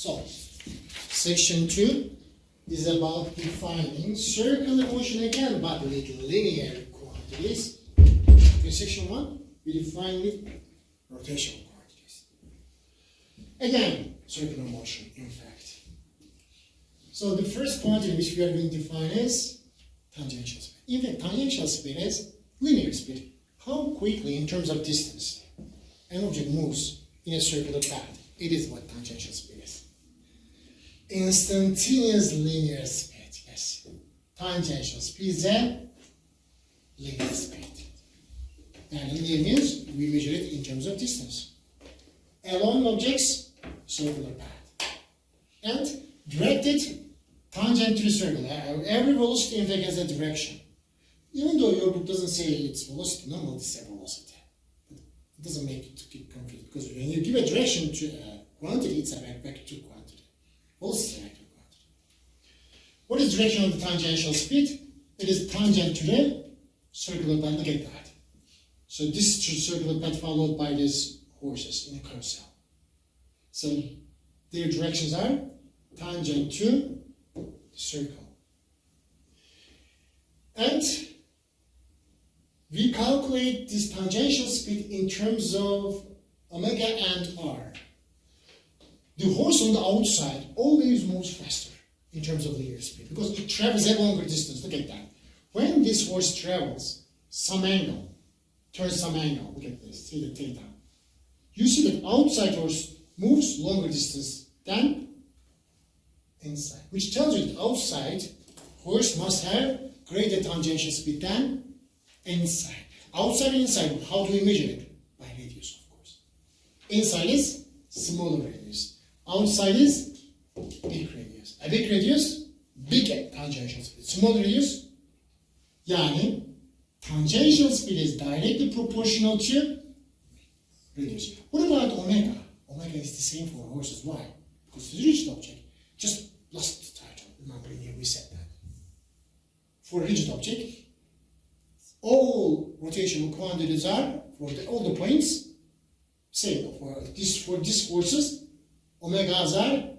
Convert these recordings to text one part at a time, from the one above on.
So, section 2 is about defining circular motion again, but with linear quantities. In section 1, we define with rotational quantities. Again, circular motion, in fact. So the first quantity which we are going to define is tangential speed. In fact, tangential speed is linear speed. How quickly, in terms of distance, an object moves in a circular path. It is what tangential speed is. Instantaneous linear speed, yes. Tangential speed is a linear speed. And linear means we measure it in terms of distance. Along objects, circular path. And directed tangent to the circle. Every velocity in fact has a direction. Even though your book doesn't say it's velocity, normally it's a velocity. But it doesn't make it to keep confused, because when you give a direction to a quantity, it's a vector quantity. Velocity is a vector quantity. What is the direction of the tangential speed? It is tangent to the circular path. Look at that. So this is circular path followed by these horses in a carousel. So their directions are tangent to the circle. And we calculate this tangential speed in terms of omega and r. The horse on the outside always moves faster in terms of linear speed because it travels a longer distance. Look at that. When this horse travels some angle, turns some angle, look at this, see the theta. You see that outside horse moves longer distance than inside, which tells you that outside horse must have greater tangential speed than inside. Outside and inside, how do we measure it? By radius, of course. Inside is smaller radius. Outside is big radius. A big radius, big tangential speed. Small radius, yani tangential speed is directly proportional to radius. What about omega? Omega is the same for horses. Why? Because it's a rigid object. Just lost the title. Remember, here we said that. For a rigid object, all rotational quantities are, for all the points, same. For these horses, omegas are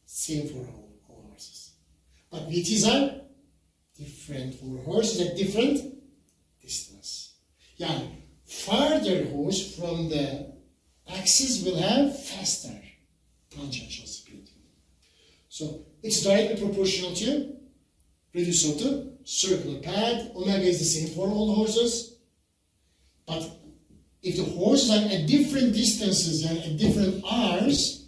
same for all horses. But VTs are different for horses at different distance. Yeah, farther horse from the axis will have faster tangential speed. So it's directly proportional to radius of the circular path. Omega is the same for all horses. But if the horses are at different distances and at different R's,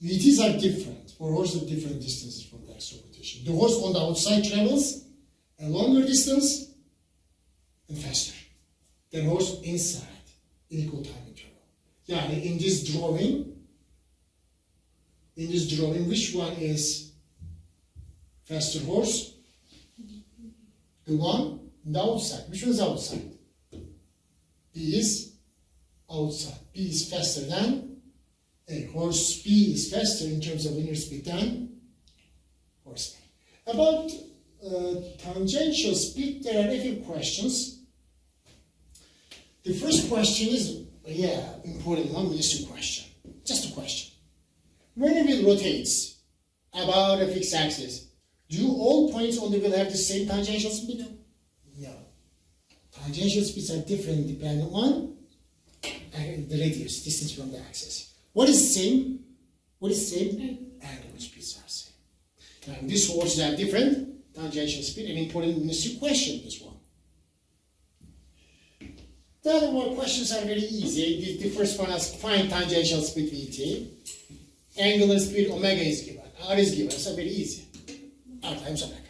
VTs are different for horses at different distances from the axis of rotation. The horse on the outside travels a longer distance and faster than horse inside in equal time interval. Yeah, in this drawing, which one is faster horse? The one on the outside. Which one is outside? B is outside. B is faster than A. Horse B is faster in terms of linear speed than horse A. About tangential speed, there are a few questions. The first question is, important one, is a question. Just a question. When a wheel rotates about a fixed axis, do all points on the wheel have the same tangential speed? No. Tangential speeds are different depending on the radius, distance from the axis. What is same? Angular speeds are same. Now, these horses have different tangential speed, and important mystery question, this one. The other more questions are very easy. The first one is find tangential speed Vt. Angular speed omega is given. R is given, so very easy. R times omega.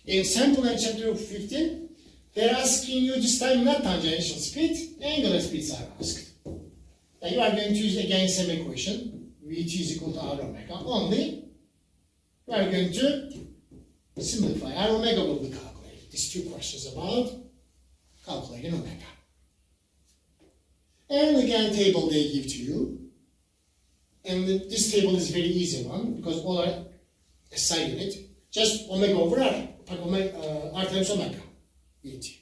In sample and chapter 15, they're asking you this time not tangential speed, angular speeds are asked. Now you are going to use again same equation, Vt is equal to R omega, only you are going to simplify. R omega will be calculated. These two questions about calculating omega. And again, table they give to you. And this table is very easy one because all are SI unit. Just omega over R, R times omega, Vt.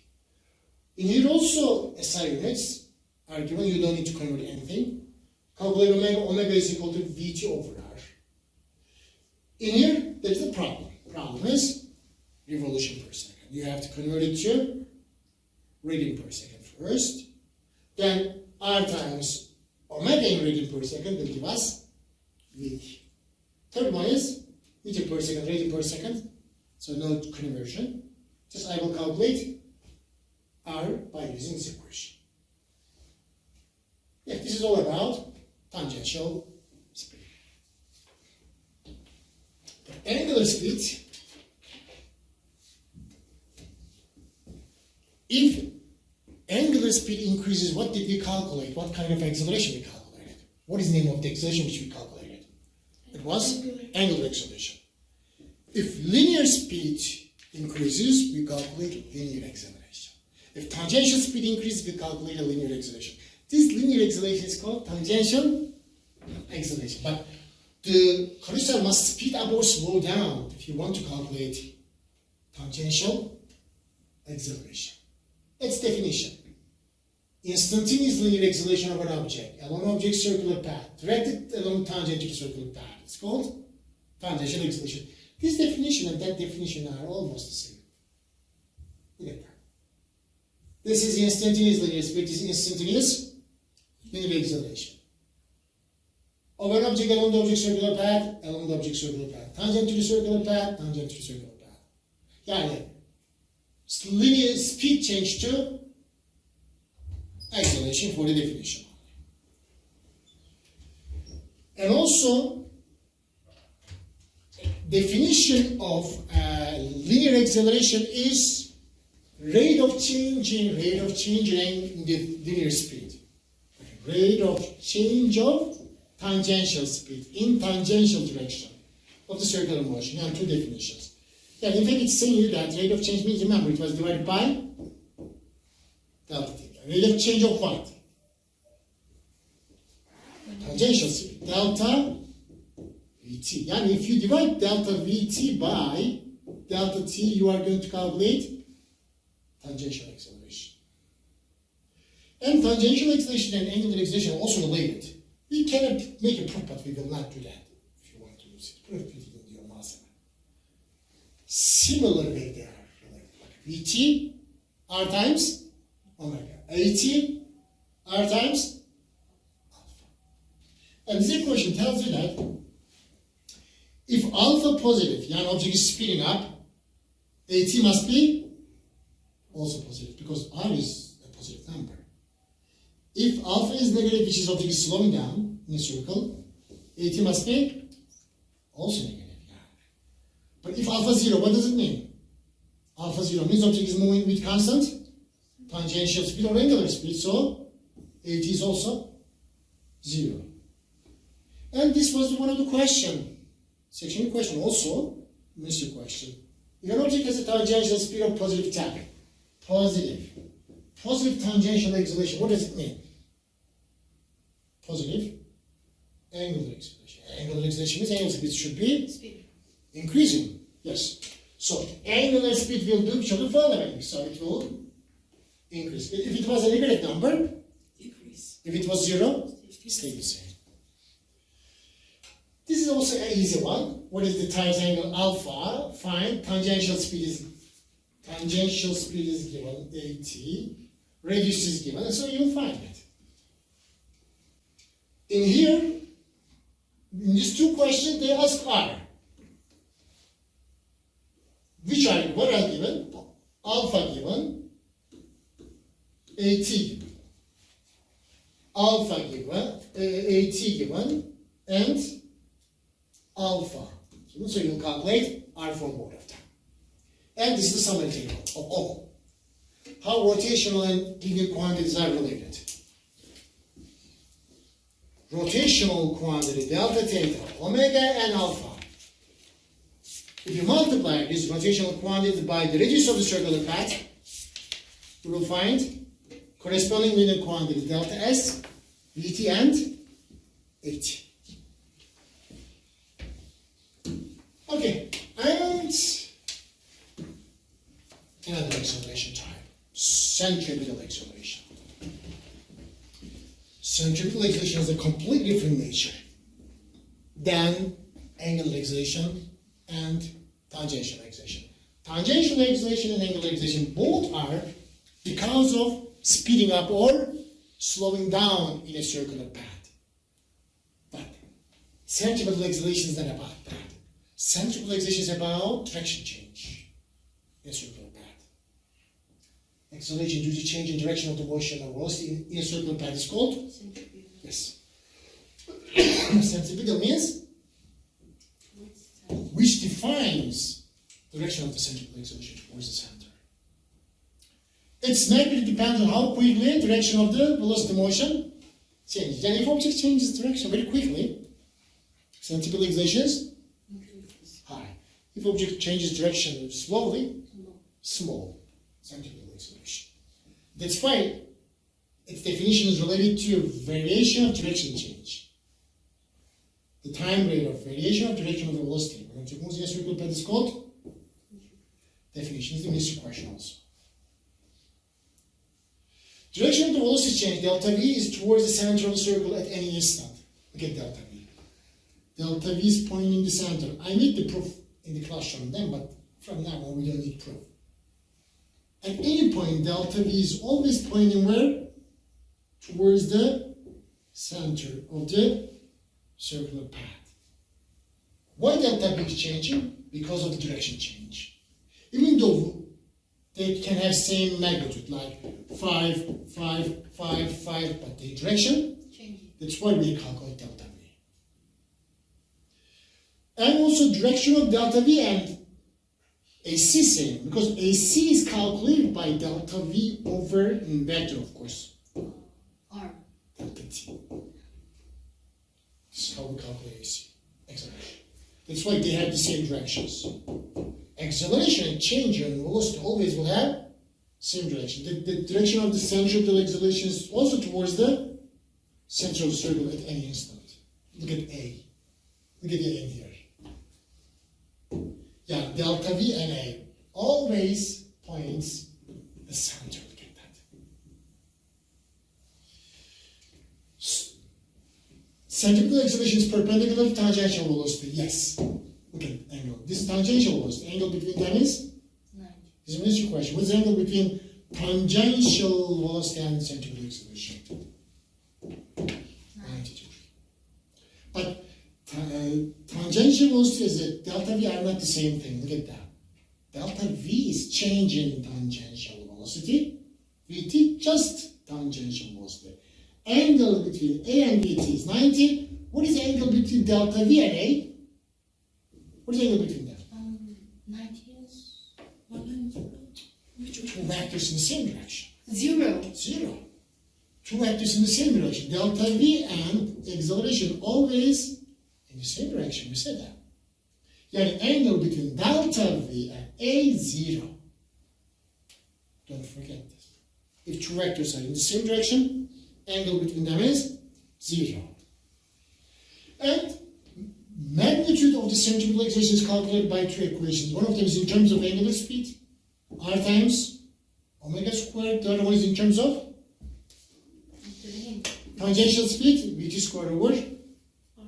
In here also SI units are given, you don't need to convert anything. calculate omega. Omega is equal to Vt over R. In here, there is a problem. Problem is revolution per second. You have to convert it to radian per second first. Then R times omega in radian per second will give us Vt. Third one is meter per second, radian per second. So no conversion. Just I will calculate R by using this equation. Yeah, this is all about tangential speed. The angular speed, if angular speed increases, what did we calculate? What kind of acceleration we calculated? What is the name of the acceleration which we calculated? It was angular acceleration. If linear speed increases, we calculate linear acceleration. If tangential speed increases, we calculate a linear acceleration. This linear acceleration is called tangential acceleration. But the carousel must speed up or slow down if you want to calculate tangential acceleration. Its definition. Instantaneous linear acceleration of an object along object's circular path, directed along tangent to the circular path. It's called tangential acceleration. This definition and that definition are almost the same. Look at that. This is instantaneous linear speed. This is instantaneous linear acceleration. Of an object along the object's circular path, along the object's circular path. Tangent to the circular path, tangent to the circular path. Yani linear speed change to acceleration for the definition. And also, definition of linear acceleration is rate of change in the linear speed. Rate of change of tangential speed in tangential direction of the circular motion. And two definitions. Yeah, in fact, it's saying here that rate of change means, remember, it was divided by delta theta. Rate of change of what? Tangential speed. Delta Vt. Yani if you divide delta Vt by delta t, you are going to calculate tangential acceleration. And tangential acceleration and angular acceleration are also related. We cannot make a proof, but we will not do that. If you want to use it, proof it in your mass. Similarly, they are related. Like Vt, R times omega. At, R times alpha. And this equation tells you that if alpha positive, an object is speeding up, At must be also positive because R is a positive number. If alpha is negative, which is object is slowing down in a circle, At must be also negative. But if alpha 0, what does it mean? Alpha 0 means object is moving with constant tangential speed or angular speed, so At is also 0. And this was one of the section question also, missed your question. If an object has a tangential speed of positive 10, positive tangential acceleration, what does it mean? Positive angular acceleration. Angular acceleration means angular speed should be increasing. Yes. So angular speed will do each other following. So it will increase. If it was a negative number, decrease. If it was 0, stay the same. This is also an easy one. What is the times angle alpha? Find tangential speed is given, At, radius is given, and so you'll find it. In here, in these two questions, they ask R. What are given? Alpha given, At given. Alpha given, At given, and alpha. So you'll calculate R for both of them. And this is the summary table of all. How rotational and linear quantities are related. Rotational quantity, delta theta, omega and alpha. If you multiply these rotational quantities by the radius of the circular path, you will find corresponding linear quantities, delta S, Vt and At. Okay, and another acceleration type, centripetal acceleration. Centripetal acceleration is a completely different nature than angular acceleration and tangential acceleration. Tangential acceleration and angular acceleration both are because of speeding up or slowing down in a circular path. But centripetal acceleration is not about that. Centripetal acceleration is about direction change in a circular path. Acceleration due to change in direction of the motion or velocity in a circular path is called? Centripetal. Yes. Centripetal means which defines the direction of the centripetal acceleration towards the center. Its magnitude depends on how quickly the direction of the velocity motion changes. And if object changes direction very quickly, centripetal acceleration is high. If object changes direction slowly, small centripetal acceleration. That's why its definition is related to variation of direction change. The time rate of variation of direction of the velocity when it moves in a circular path is called definition. Is the Mr. question also. Direction of the velocity change, delta V, is towards the center of the circle at any instant. Look at delta V. Delta V is pointing the center. I need the proof in the classroom then, but from now on we don't need proof. At any point, delta V is always pointing where? Towards the center of the circular path. Why delta V is changing? Because of the direction change. Even though they can have same magnitude, like 5, 5, 5, 5, but the direction, that's why we calculate delta V. And also direction of delta V and AC same, because AC is calculated by delta V over in vector, of course. R. Delta T. This is how we calculate AC, acceleration. That's why they have the same directions. Acceleration and change in velocity always will have same direction. The direction of the centripetal acceleration is also towards the center of the circle at any instant. Look at A. Look at the A here. Yeah, delta V and A always points the center. Look at that. Centripetal acceleration is perpendicular to tangential velocity. Yes. Look at angle. This is tangential velocity. Angle between them is? 90. This is a mystery question. What's the angle between tangential velocity and centripetal acceleration? 90 degrees. But tangential velocity is a delta V are not the same thing. Look at that. Delta V is changing tangential velocity. Vt just tangential velocity. Angle between A and Vt is 90. What is the angle between delta V and A? What is the angle between them? 90 is 100. Two vectors in the same direction. 0. 0. Two vectors in the same direction. Delta V and acceleration always in the same direction. We said that. The angle between delta V and A is 0. Don't forget this. If two vectors are in the same direction, angle between them is 0. And magnitude of the centripetal acceleration is calculated by two equations. One of them is in terms of angular speed, r times omega squared. The other one is in terms of tangential speed, Vt squared over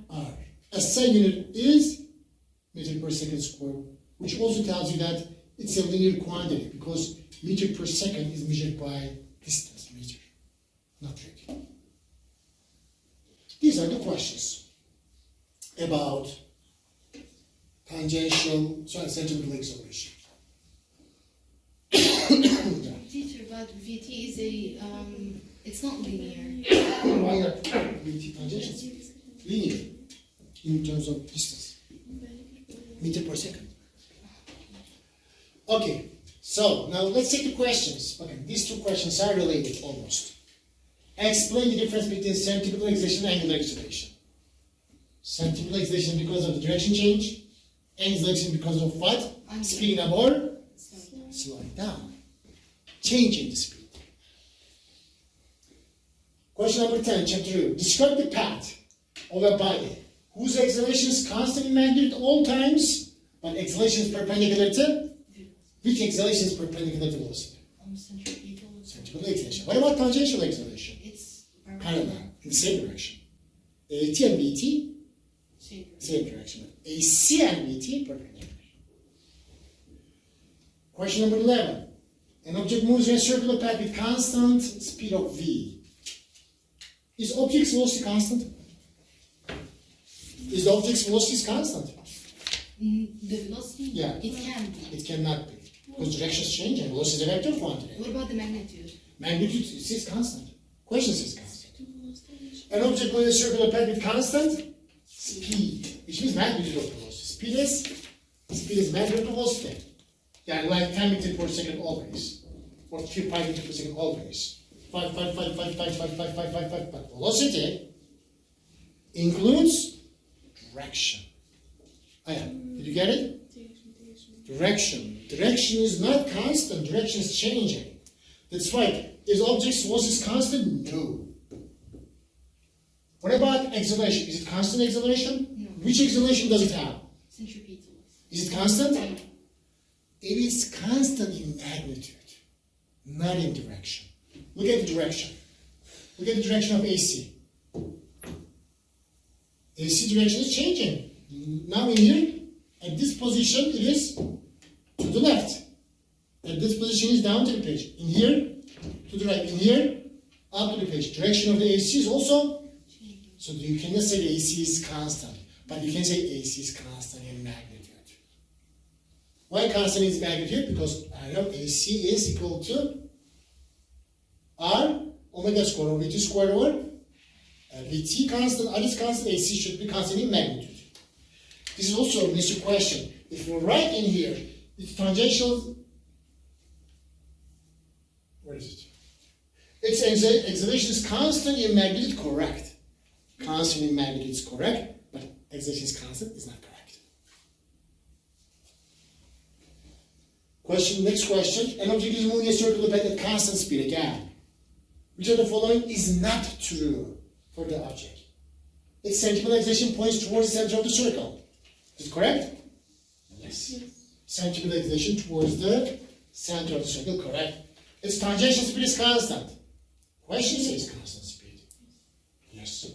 r. SI unit is meter per second squared, which also tells you that it's a linear quantity because meter per second is measured by distance meter, not radian. These are the questions about centripetal acceleration. Teacher, but Vt is a, it's not linear. Why not Vt tangential? Linear in terms of distance, meter per second. Okay, so now let's take the questions. Okay, these two questions are related almost. Explain the difference between centripetal acceleration and angular acceleration. Centripetal acceleration because of the direction change, angular acceleration because of what? Speeding up or slowing down. Changing the speed. Question number 10, chapter 2. Describe the path of a body whose acceleration is constant in magnitude at all times, but acceleration is perpendicular to? Which acceleration is perpendicular to velocity? Centripetal. Centripetal acceleration. What about tangential acceleration? It's Parallel. in the same direction. AT and BT, same direction. AC and BT, perpendicular. Question number 11. An object moves in a circular path with constant speed of v. Is object's velocity constant? Is the object's velocity constant? The velocity? Yeah. It can be. It cannot be. Because directions change and velocity is a vector quantity. What about the magnitude? Magnitude is constant. Question is constant. An object moves in a circular path with constant speed, which means magnitude of velocity. Speed is magnitude of velocity. Yeah, like 10 meters per second always. Or 5 meters per second always. 5. But velocity includes direction. Oh yeah, did you get it? Direction. Direction is not constant. Direction is changing. That's right. Is object's velocity constant? No. What about acceleration? Is it constant acceleration? No. Which acceleration does it have? Centripetal. Is it constant? It is constant in magnitude, not in direction. Look at the direction. Look at the direction of AC. AC direction is changing. Now in here, at this position, it is to the left. At this position is down to the page. In here, to the right. In here, up to the page. Direction of the AC is also, so you cannot say the AC is constant, but you can say AC is constant in magnitude. Why constant is magnitude? Because I know AC is equal to R omega square over VT squared over VT constant, R is constant, AC should be constant in magnitude. This is also a missing question. If we write in here, it's tangential, where is it? Its acceleration is constant in magnitude, correct. Constant in magnitude is correct, but acceleration is constant is not correct. Next question. An object is moving a circular path at constant speed again. Which of the following is not true for the object? Its centripetal acceleration points towards the center of the circle. Is it correct? Yes. Centripetal acceleration towards the center of the circle, correct. Its tangential speed is constant. Question says constant speed. Yes.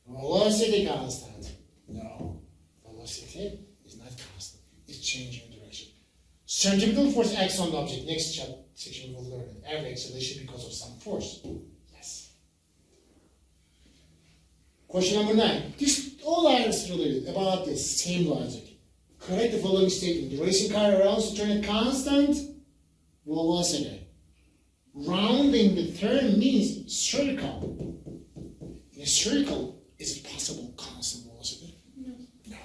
Velocity constant. No. Velocity is not constant. It's changing direction. Centripetal force acts on the object. Next section we'll learn it. Every acceleration because of some force. Yes. Question number 9. This all is related about this same logic. Correct the following statement. The racing car rounds the turn at constant velocity. Rounding the turn means circle. In a circle, is it possible constant velocity? No. No.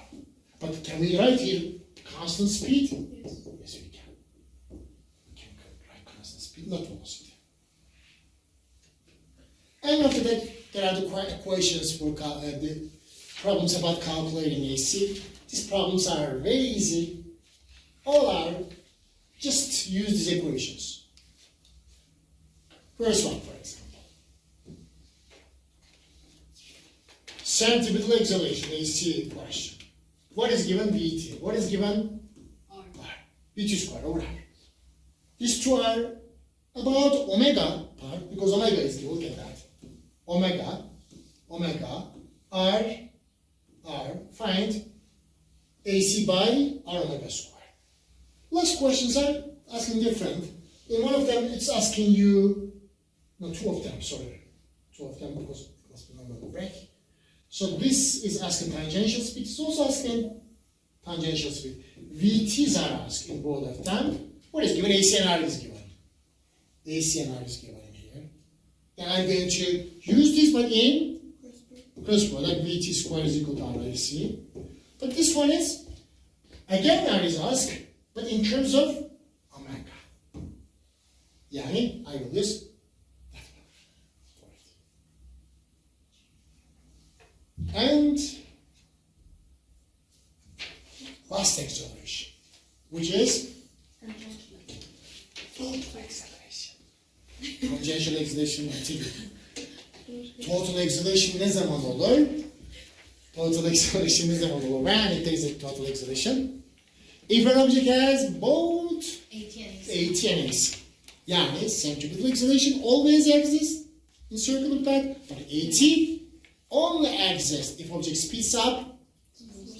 But can we write here constant speed? Yes. Yes, we can. We can write constant speed, not velocity. And after that, there are the equations for the problems about calculating AC. These problems are very easy. All are just use these equations. First one, for example. Centripetal acceleration, AC question. What is given? VT. What is given? R. VT squared over R. These two are about omega part, because omega is given. Look at that. Omega, R, find AC by R omega squared. Last questions are asking different. In one of them, it's asking you, no, two of them because it must be number of the break. So this is asking tangential speed. It's also asking tangential speed. VTs are asked in both of them. What is given? AC and R is given. AC and R is given in here. And I'm going to use this, but in cross product, VT squared is equal to RAC. But this one is, again, R is asked, but in terms of omega. Yani, I will use that one. And last acceleration, which is total acceleration. Tangential acceleration activity. Total acceleration ne zaman olur? Total acceleration ne zaman olur? When it takes a total acceleration. If an object has both AT and AC. AT and AC. Yani centripetal acceleration always exists in circular path, but AT only exists if object speeds up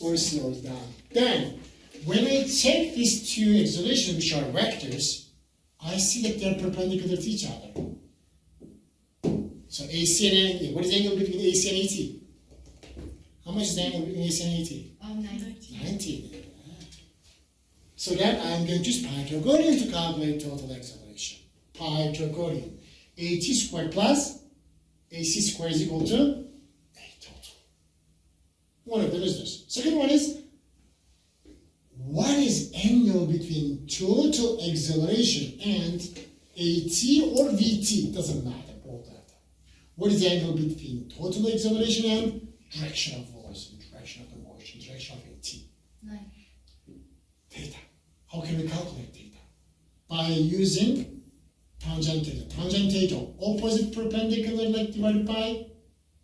or slows down. Then, when I check these two accelerations, which are vectors, I see that they're perpendicular to each other. So AC and AT, what is the angle between AC and AT? How much is the angle between AC and AT? 90. 90. So then I'm going to use Pythagorean to calculate total acceleration. Pythagorean. AT squared plus AC squared is equal to A total. One of them is this. Second one is, what is angle between total acceleration and AT or VT? It doesn't matter, both that. What is the angle between total acceleration and direction of velocity, direction of the motion, direction of AT? 9. Theta. How can we calculate theta? By using tangent theta. Tangent theta, opposite perpendicular leg divided by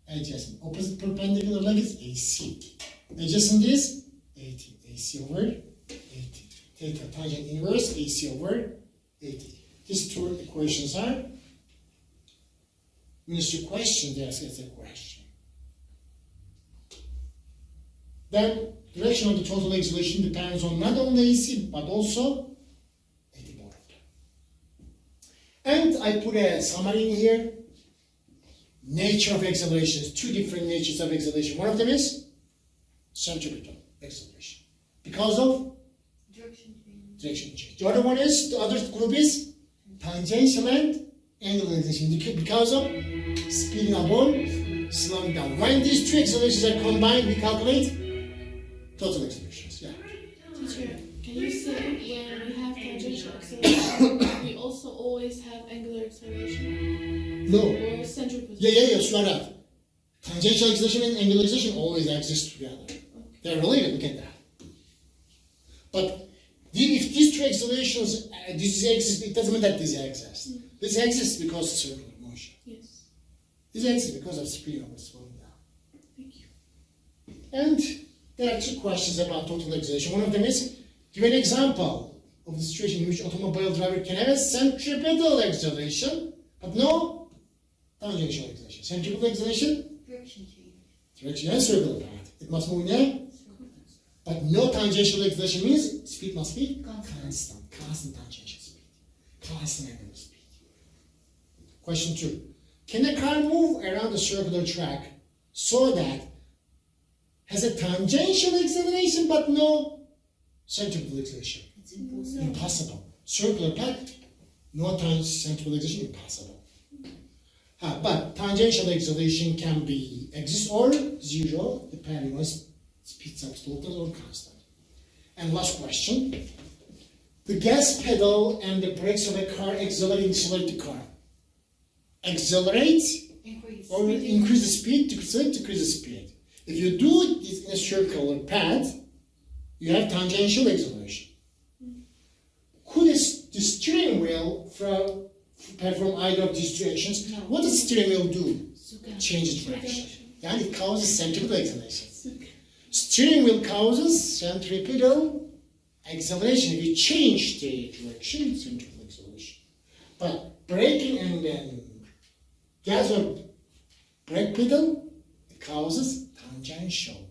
adjacent. Opposite perpendicular leg is AC. Adjacent is AT. AC over AT. Theta tangent inverse AC over AT. These two equations are ministry question, they ask us a question. Then direction of the total acceleration depends on not only AC but also AT both of them. And I put a summary in here. Nature of accelerations, two different natures of acceleration. One of them is centripetal acceleration because of Direction change. direction change. The other one is, the other group is tangential and angular acceleration because of speeding up or slowing down. When these two accelerations are combined, we calculate total accelerations. Yeah. Teacher, can you say when we have tangential acceleration, we also always have angular acceleration? No. Or centripetal? Yeah, you are right. Tangential acceleration and angular acceleration always exist together. They're related, look at that. But if these two accelerations exist, it doesn't mean that these exist. This exists because of circular motion. Yes. This exists because of speeding up or slowing down. Thank you. And there are two questions about total acceleration. One of them is, give an example of the situation in which automobile driver can have a centripetal acceleration, but no tangential acceleration. Centripetal acceleration, Direction change. direction and circular path. It must move in a, but no tangential acceleration means speed must be Constant. constant tangential speed, constant angular speed. Question 2. Can a car move around a circular track so that has a tangential acceleration but no centripetal acceleration? It's impossible. Impossible. Circular path, no centripetal acceleration, impossible. But tangential acceleration can be exist or zero, depending on speed absolute or constant. And last question. The gas pedal and the brakes of a car accelerate the car. Accelerate Increase. or increase the speed, decrease the speed. If you do this in a circular path, you have tangential acceleration. Could the steering wheel perform either of these two actions? No. What does the steering wheel do? Suka. Change its direction. And it causes centripetal acceleration. Steering wheel causes centripetal acceleration. If you change the direction, centripetal acceleration. But braking and then gas or brake pedal, it causes tangential